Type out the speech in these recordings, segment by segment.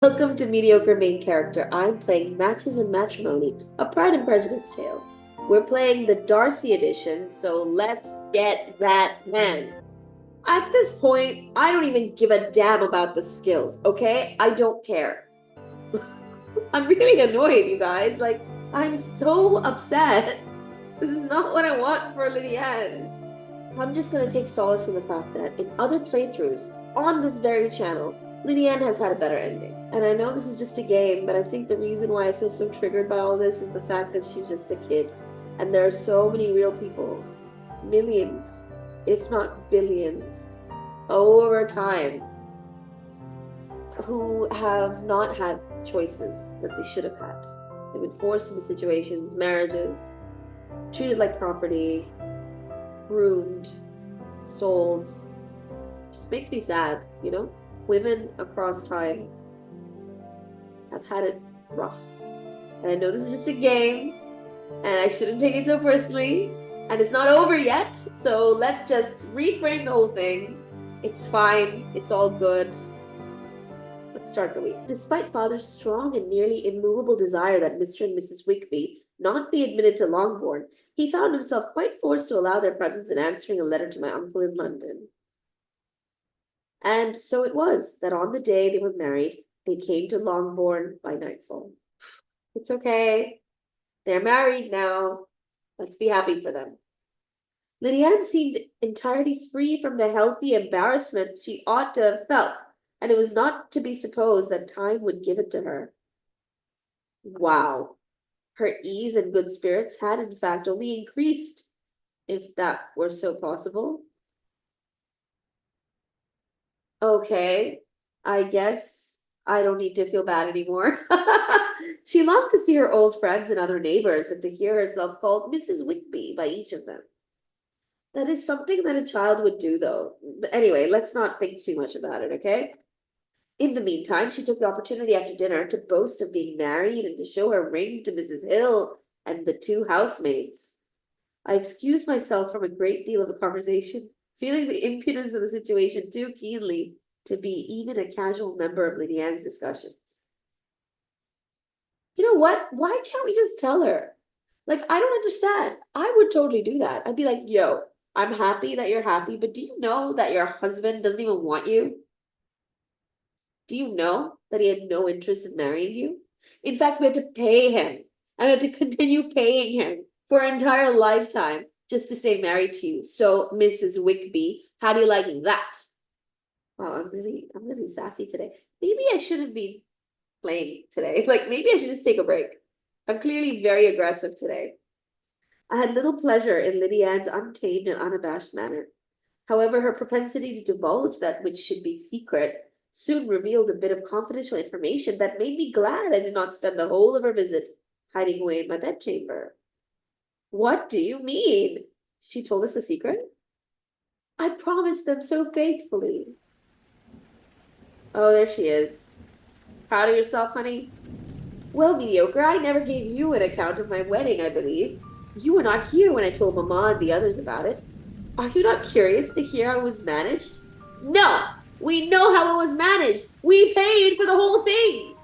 Welcome to Mediocre Main Character. I'm playing Matches and Matrimony, a Pride and Prejudice tale. We're playing the Darcy edition, so let's get that man. At this point, I don't even give a damn about the skills, okay? I don't care. I'm really annoyed, you guys. I'm so upset. This is not what I want for Lydianne. I'm just gonna take solace in the fact that in other playthroughs on this very channel, Lydianne has had a better ending. And I know this is just a game, but I think the reason why I feel so triggered by all this is the fact that she's just a kid. And there are so many real people, millions, if not billions, over time, who have not had choices that they should have had. They've been forced into situations, marriages, treated like property, groomed, sold. Just makes me sad, you know? Women across time have had it rough. And I know this is just a game, and I shouldn't take it so personally, and it's not over yet, so let's just reframe the whole thing. It's fine, it's all good. Let's start the week. Despite Father's strong and nearly immovable desire that Mr. and Mrs. Wickeby not be admitted to Longbourn, he found himself quite forced to allow their presence in answering a letter to my uncle in London. And so it was that on the day they were married, they came to Longbourn by nightfall. It's okay. They're married now. Let's be happy for them. Lydianne seemed entirely free from the healthy embarrassment she ought to have felt, and it was not to be supposed that time would give it to her. Wow. Her ease and good spirits had, in fact, only increased, if that were so possible. Okay, I guess I don't need to feel bad anymore. She longed to see her old friends and other neighbors and to hear herself called Mrs. Wickeby by each of them. That is something that a child would do, though. But anyway, let's not think too much about it, okay? In the meantime, she took the opportunity after dinner to boast of being married and to show her ring to Mrs. Hill and the two housemaids. I excused myself from a great deal of the conversation, feeling the impudence of the situation too keenly to be even a casual member of Lydianne's discussions. You know what? Why can't we just tell her? I don't understand. I would totally do that. I'd be like, yo, I'm happy that you're happy, but do you know that your husband doesn't even want you? Do you know that he had no interest in marrying you? In fact, we had to pay him, and we had to continue paying him for an entire lifetime just to stay married to you. So, Mrs. Wickeby, how do you like that? Wow, I'm really sassy today. Maybe I shouldn't be playing today. Maybe I should just take a break. I'm clearly very aggressive today. I had little pleasure in Lydianne's untamed and unabashed manner. However, her propensity to divulge that which should be secret soon revealed a bit of confidential information that made me glad I did not spend the whole of her visit hiding away in my bedchamber. What do you mean? She told us a secret? I promised them so faithfully. Oh, there she is. Proud of yourself, honey? Well, mediocre, I never gave you an account of my wedding, I believe. You were not here when I told Mamma and the others about it. Are you not curious to hear how it was managed? No! We know how it was managed! We paid for the whole thing!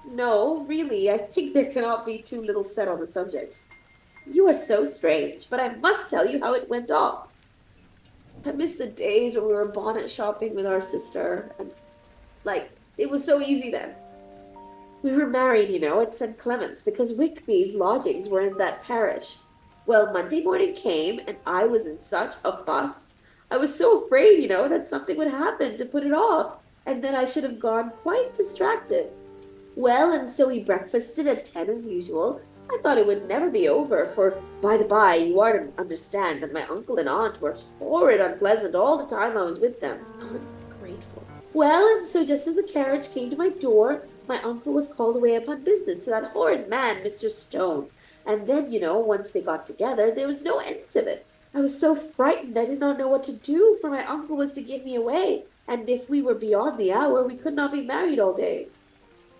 No, really, I think there cannot be too little said on the subject. You are so strange, but I must tell you how it went off. I miss the days when we were bonnet shopping with our sister, and, it was so easy then. We were married, at St. Clement's because Wickeby's lodgings were in that parish. Well, Monday morning came, and I was in such a fuss. I was so afraid, that something would happen to put it off, and then I should have gone quite distracted. Well, and so we breakfasted at 10 as usual. I thought it would never be over, for, by the by, you are to understand that my uncle and aunt were horrid unpleasant all the time I was with them. Ungrateful. Well, and so just as the carriage came to my door, my uncle was called away upon business to that horrid man, Mr. Stone. And then, once they got together, there was no end of it. I was so frightened I did not know what to do, for my uncle was to give me away, and if we were beyond the hour, we could not be married all day.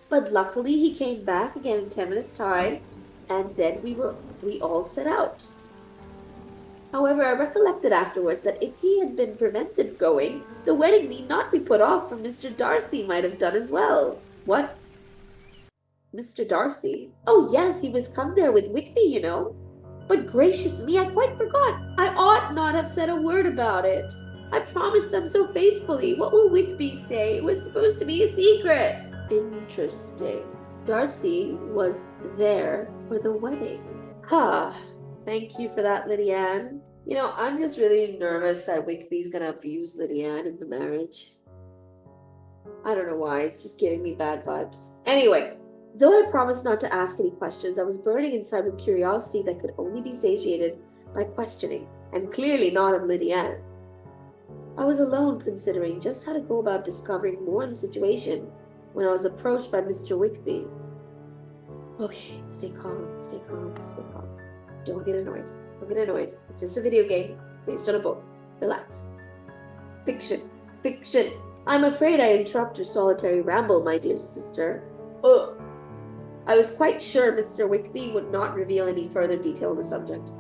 But luckily he came back again in 10 minutes' time, and then we all set out. However, I recollected afterwards that if he had been prevented going, the wedding need not be put off, for Mr. Darcy might have done as well. What? Mr. Darcy? Oh, yes, he was come there with Wickeby, you know. But gracious me, I quite forgot. I ought not have said a word about it. I promised them so faithfully. What will Wickeby say? It was supposed to be a secret. Interesting. Darcy was there for the wedding. Ah, thank you for that, Lydianne. You know, I'm just really nervous that Wickeby's gonna abuse Lydianne in the marriage. I don't know why, it's just giving me bad vibes. Anyway, though I promised not to ask any questions, I was burning inside with curiosity that could only be satiated by questioning, and clearly not of Lydianne. I was alone considering just how to go about discovering more in the situation when I was approached by Mr. Wickeby. Okay, stay calm, stay calm, stay calm. Don't get annoyed. Don't get annoyed. It's just a video game based on a book. Relax. Fiction. Fiction. I'm afraid I interrupt your solitary ramble, my dear sister. Ugh. I was quite sure Mr. Wickeby would not reveal any further detail on the subject,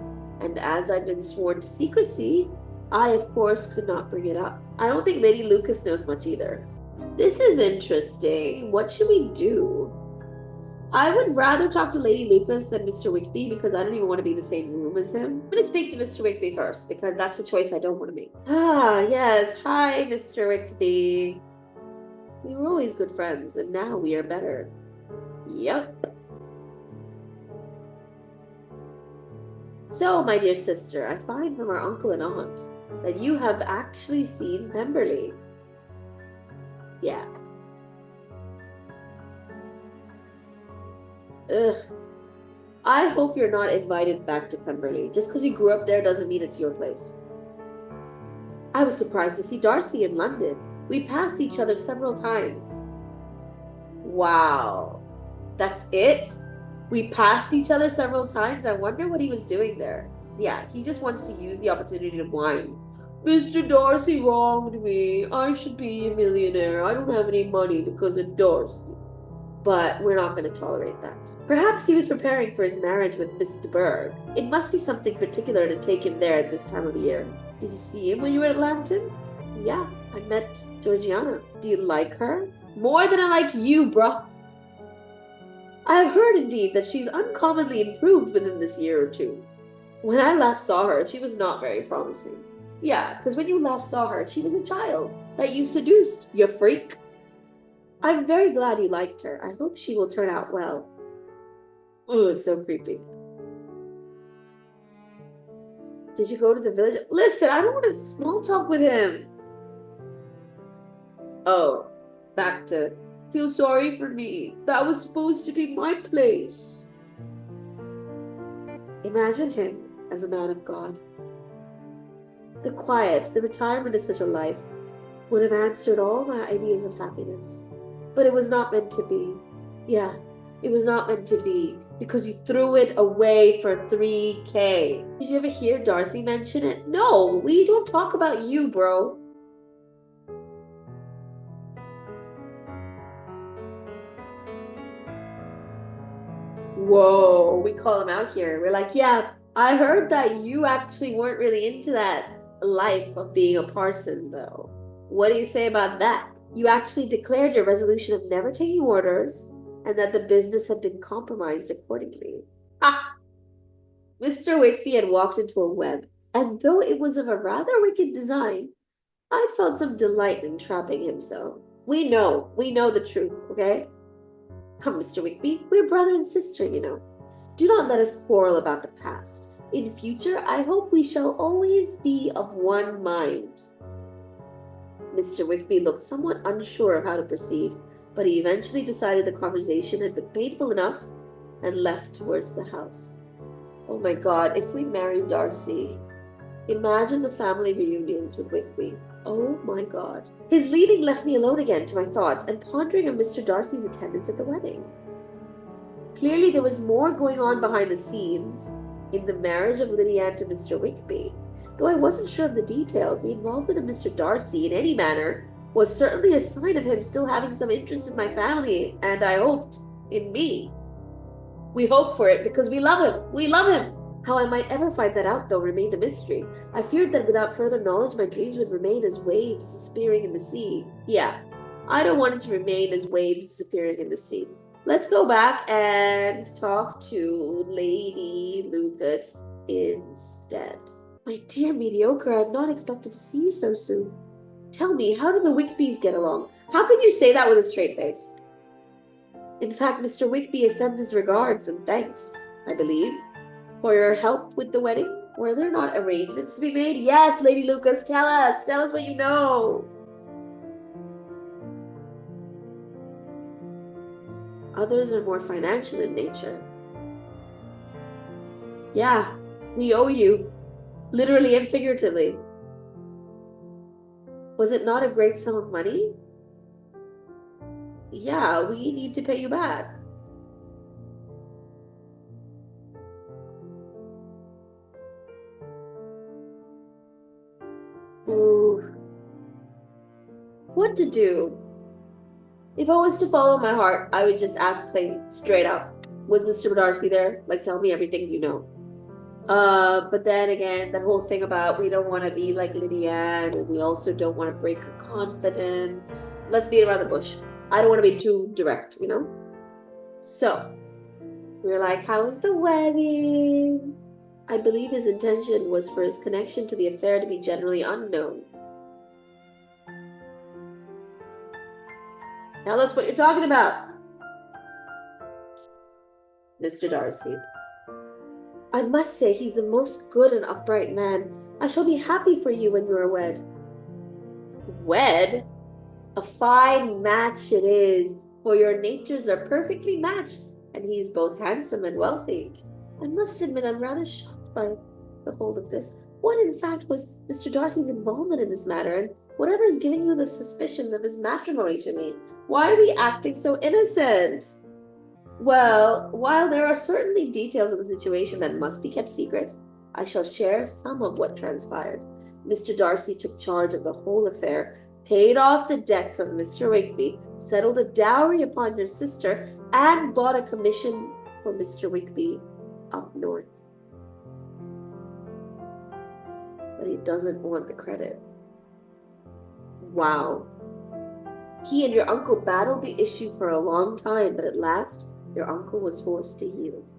and as I'd been sworn to secrecy, I, of course, could not bring it up. I don't think Lady Lucas knows much either. This is interesting. What should we do? I would rather talk to Lady Lucas than Mr. Wickeby because I don't even want to be in the same room as him. I'm going to speak to Mr. Wickeby first because that's the choice I don't want to make. Ah, yes. Hi, Mr. Wickeby. We were always good friends, and now we are better. Yep. So, my dear sister, I find from our uncle and aunt that you have actually seen Pemberley. Yeah. Ugh. I hope you're not invited back to Pemberley. Just because you grew up there doesn't mean it's your place. I was surprised to see Darcy in London. We passed each other several times. Wow. That's it? We passed each other several times? I wonder what he was doing there. Yeah, he just wants to use the opportunity to whine. Mr. Darcy wronged me. I should be a millionaire. I don't have any money because of Darcy. But we're not going to tolerate that. Perhaps he was preparing for his marriage with Miss de Bourgh. It must be something particular to take him there at this time of the year. Did you see him when you were at Lambton? Yeah, I met Georgiana. Do you like her? More than I like you, bruh. I have heard, indeed, that she's uncommonly improved within this year or two. When I last saw her, she was not very promising. Yeah, because when you last saw her, she was a child that you seduced, you freak. I'm very glad you liked her. I hope she will turn out well. Ooh, so creepy. Did you go to the village? Listen, I don't want to small talk with him. Oh, back to feel sorry for me. That was supposed to be my place. Imagine him as a man of God. The quiet, the retirement of such a life would have answered all my ideas of happiness. But it was not meant to be. Yeah, it was not meant to be because you threw it away for $3K. Did you ever hear Darcy mention it? No, we don't talk about you, bro. Whoa, we call him out here. We're like, yeah, I heard that you actually weren't really into that life of being a parson, though. What do you say about that? You actually declared your resolution of never taking orders and that the business had been compromised accordingly. Ha! Mr. Wickeby had walked into a web, and though it was of a rather wicked design, I'd felt some delight in trapping him so. We know the truth, okay? Come, Mr. Wickeby, we're brother and sister, you know. Do not let us quarrel about the past. In future, I hope we shall always be of one mind. Mr. Wickeby looked somewhat unsure of how to proceed, but he eventually decided the conversation had been painful enough and left towards the house. Oh my God, if we married Darcy. Imagine the family reunions with Wickeby. Oh my God. His leaving left me alone again to my thoughts and pondering on Mr. Darcy's attendance at the wedding. Clearly there was more going on behind the scenes in the marriage of Lydianne to Mr. Wickeby. Though I wasn't sure of the details, the involvement of Mr. Darcy in any manner was certainly a sign of him still having some interest in my family, and I hoped in me. We hope for it because we love him. We love him. How I might ever find that out, though, remained a mystery. I feared that without further knowledge, my dreams would remain as waves disappearing in the sea. Yeah, I don't want it to remain as waves disappearing in the sea. Let's go back and talk to Lady Lucas instead. My dear mediocre, I had not expected to see you so soon. Tell me, how did the Wickebys get along? How can you say that with a straight face? In fact, Mr. Wickeby sends his regards and thanks, I believe, for your help with the wedding. Were there not arrangements to be made? Yes, Lady Lucas, tell us. Tell us what you know. Others are more financial in nature. Yeah, we owe you, literally and figuratively. Was it not a great sum of money? Yeah, we need to pay you back. Ooh. What to do? If I was to follow my heart, I would just ask plain straight up, was Mr. Darcy there? Like, tell me everything you know. But then again, that whole thing about we don't want to be like Lydianne, and we also don't want to break her confidence. Let's beat around the bush. I don't want to be too direct, you know? So, we were like, how's the wedding? I believe his intention was for his connection to the affair to be generally unknown. Tell us what you're talking about, Mr. Darcy. I must say he's a most good and upright man. I shall be happy for you when you are wed. Wed? A fine match it is, for your natures are perfectly matched, and he is both handsome and wealthy. I must admit I'm rather shocked by the whole of this. What, in fact, was Mr. Darcy's involvement in this matter, and whatever is giving you the suspicion of his matrimony to me? Why are we acting so innocent? Well, while there are certainly details of the situation that must be kept secret, I shall share some of what transpired. Mr. Darcy took charge of the whole affair, paid off the debts of Mr. Wickeby, settled a dowry upon your sister, and bought a commission for Mr. Wickeby up north. But he doesn't want the credit. Wow. He and your uncle battled the issue for a long time, but at last, your uncle was forced to yield.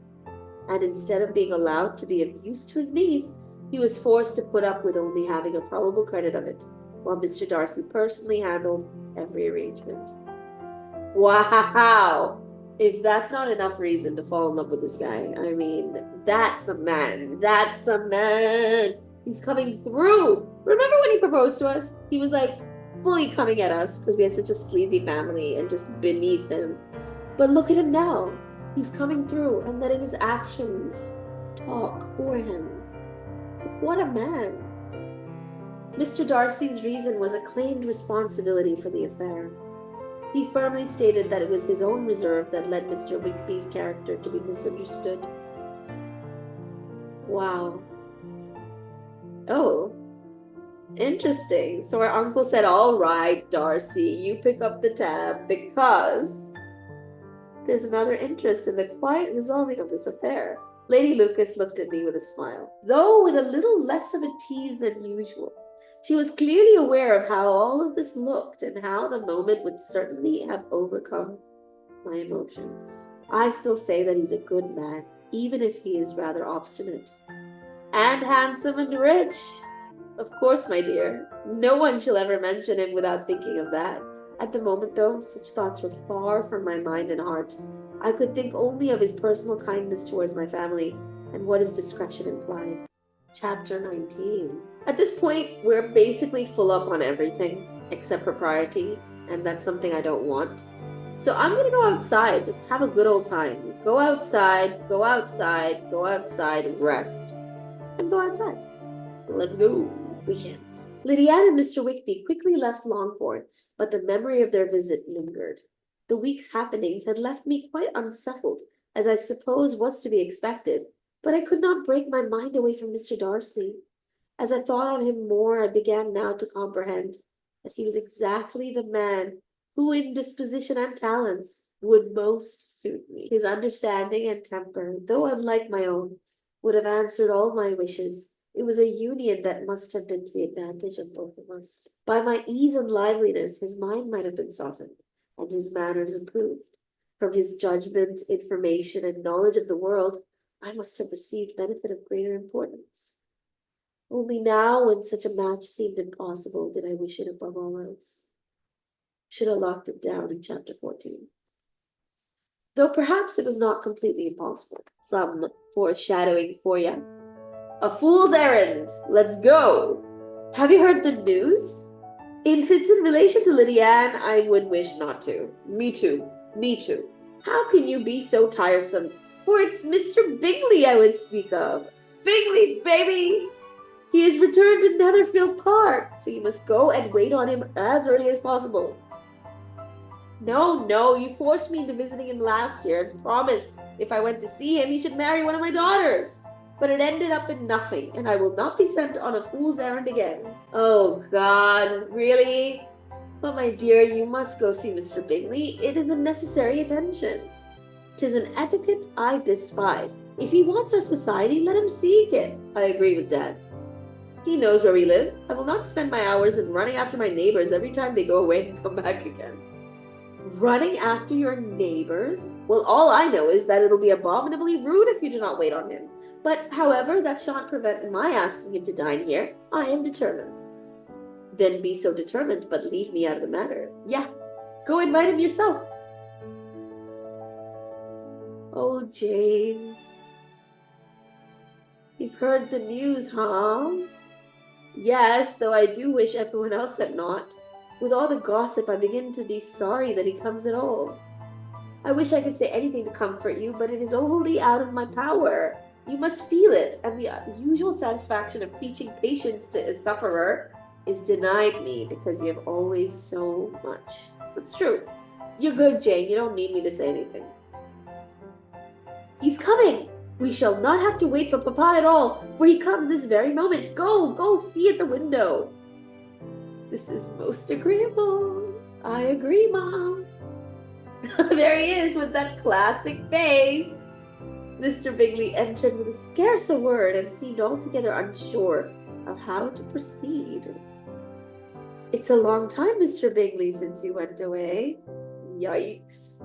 And instead of being allowed to be of use to his niece, he was forced to put up with only having a probable credit of it, while Mr. Darcy personally handled every arrangement. Wow! If that's not enough reason to fall in love with this guy, I mean, that's a man. That's a man. He's coming through. Remember when he proposed to us? He was like fully coming at us because we had such a sleazy family and just beneath him. But look at him now. He's coming through and letting his actions talk for him. What a man. Mr. Darcy's reason was a claimed responsibility for the affair. He firmly stated that it was his own reserve that led Mr. Wickeby's character to be misunderstood. Wow. Oh. Interesting. So our uncle said, all right, Darcy, you pick up the tab because there's another interest in the quiet resolving of this affair. Lady Lucas looked at me with a smile, though with a little less of a tease than usual. She was clearly aware of how all of this looked and how the moment would certainly have overcome my emotions. I still say that he's a good man, even if he is rather obstinate. And handsome and rich. Of course, my dear. No one shall ever mention him without thinking of that. At the moment, though, such thoughts were far from my mind and heart. I could think only of his personal kindness towards my family and what his discretion implied. Chapter 19. At this point, we're basically full up on everything except propriety, and that's something I don't want. So I'm going to go outside, just have a good old time. Go outside, go outside, go outside, and rest. And go outside. Let's go. We can't. Lydianne and Mr. Wickeby quickly left Longbourn, but the memory of their visit lingered. The week's happenings had left me quite unsettled, as I suppose was to be expected, but I could not break my mind away from Mr. Darcy. As I thought on him more, I began now to comprehend that he was exactly the man who, in disposition and talents, would most suit me. His understanding and temper, though unlike my own, would have answered all my wishes, It was a union that must have been to the advantage of both of us. By my ease and liveliness, his mind might have been softened, and his manners improved. From his judgment, information, and knowledge of the world, I must have received benefit of greater importance. Only now, when such a match seemed impossible, did I wish it above all else. Should have locked it down in chapter 14. Though perhaps it was not completely impossible. Some foreshadowing for you. A fool's errand. Let's go. Have you heard the news? If it's in relation to Lydianne, I would wish not to. Me too. Me too. How can you be so tiresome? For it's Mr. Bingley I would speak of. Bingley, baby! He has returned to Netherfield Park, so you must go and wait on him as early as possible. No, you forced me into visiting him last year and promised if I went to see him, he should marry one of my daughters. But it ended up in nothing, and I will not be sent on a fool's errand again. Oh, God, really? But my dear, you must go see Mr. Bingley. It is a necessary attention. 'Tis an etiquette I despise. If he wants our society, let him seek it. I agree with Dad. He knows where we live. I will not spend my hours in running after my neighbors every time they go away and come back again. Running after your neighbors? Well, all I know is that it'll be abominably rude if you do not wait on him. But, however, that shall not prevent my asking him to dine here. I am determined. Then be so determined, but leave me out of the matter. Yeah, go invite him yourself. Oh, Jane. You've heard the news, huh? Yes, though I do wish everyone else had not. With all the gossip, I begin to be sorry that he comes at all. I wish I could say anything to comfort you, but it is wholly out of my power. You must feel it, and the usual satisfaction of preaching patience to a sufferer is denied me because you have always so much. It's true. You're good, Jane. You don't need me to say anything. He's coming. We shall not have to wait for Papa at all, for he comes this very moment. Go, see at the window. This is most agreeable. I agree, Mom. There he is with that classic face. Mr. Bingley entered with scarce a word and seemed altogether unsure of how to proceed. It's a long time, Mr. Bingley, since you went away. Yikes.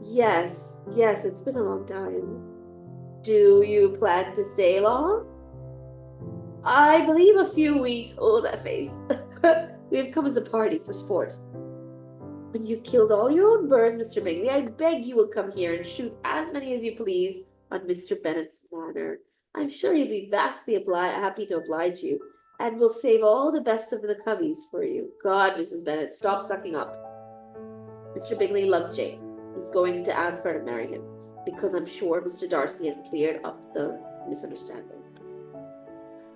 Yes, it's been a long time. Do you plan to stay long? I believe a few weeks. Oh, that face. We have come as a party for sport. When you've killed all your own birds, Mr. Bingley, I beg you will come here and shoot as many as you please on Mr. Bennet's manor. I'm sure he'll be vastly happy to oblige you, and will save all the best of the coveys for you. God, Mrs. Bennet, stop sucking up. Mr. Bingley loves Jane. He's going to ask her to marry him, because I'm sure Mr. Darcy has cleared up the misunderstanding.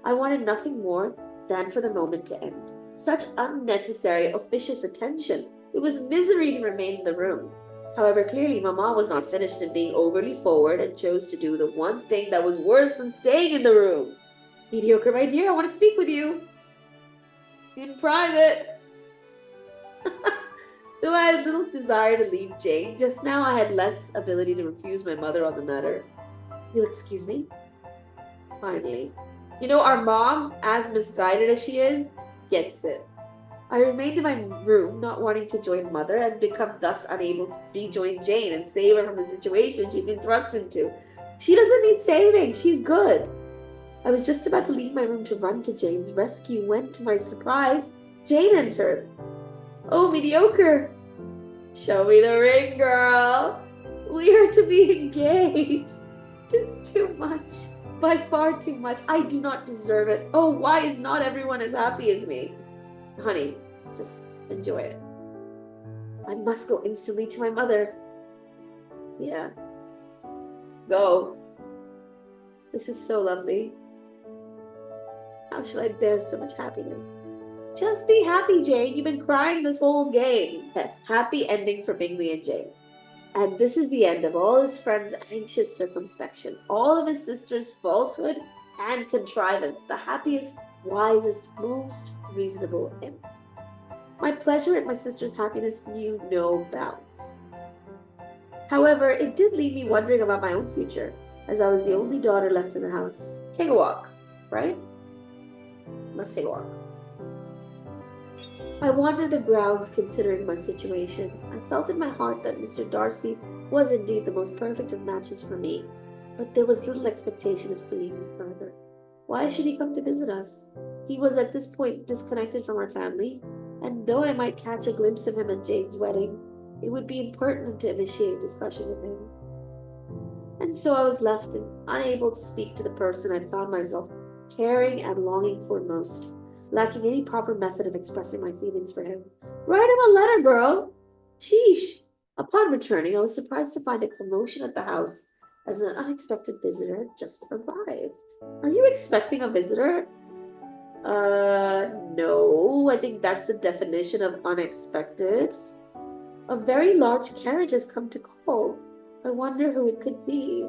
I wanted nothing more than for the moment to end. Such unnecessary officious attention. It was misery to remain in the room. However, clearly Mamma was not finished in being overly forward and chose to do the one thing that was worse than staying in the room. Mediocre, my dear, I want to speak with you. In private. Though I had little desire to leave Jane, just now I had less ability to refuse my mother on the matter. You'll excuse me? Finally. You know, our mom, as misguided as she is, gets it. I remained in my room, not wanting to join Mother, and become thus unable to rejoin Jane and save her from the situation she'd been thrust into. She doesn't need saving. She's good. I was just about to leave my room to run to Jane's rescue when, to my surprise, Jane entered. Oh, mediocre. Show me the ring, girl. We are to be engaged. Just too much. By far too much. I do not deserve it. Oh, why is not everyone as happy as me? Honey, just enjoy it. I must go instantly to my mother. Yeah. Go. This is so lovely. How shall I bear so much happiness? Just be happy, Jane. You've been crying this whole game. Yes, happy ending for Bingley and Jane. And this is the end of all his friends' anxious circumspection, all of his sister's falsehood and contrivance, the happiest, wisest, most reasonable end. My pleasure at my sister's happiness knew no bounds. However, it did leave me wondering about my own future. as I was the only daughter left in the house. Take a walk, right? Let's take a walk. I wandered the grounds considering my situation. I felt in my heart that Mr. Darcy was indeed the most perfect of matches for me, but there was little expectation of seeing him further. Why should he come to visit us? He was at this point disconnected from our family, and though I might catch a glimpse of him at Jane's wedding, it would be impertinent to initiate a discussion with him. And so I was left unable to speak to the person I'd found myself caring and longing for most, lacking any proper method of expressing my feelings for him. Write him a letter, girl! Sheesh! Upon returning, I was surprised to find a commotion at the house as an unexpected visitor had just arrived. Are you expecting a visitor? No. I think that's the definition of unexpected. A very large carriage has come to call. I wonder who it could be.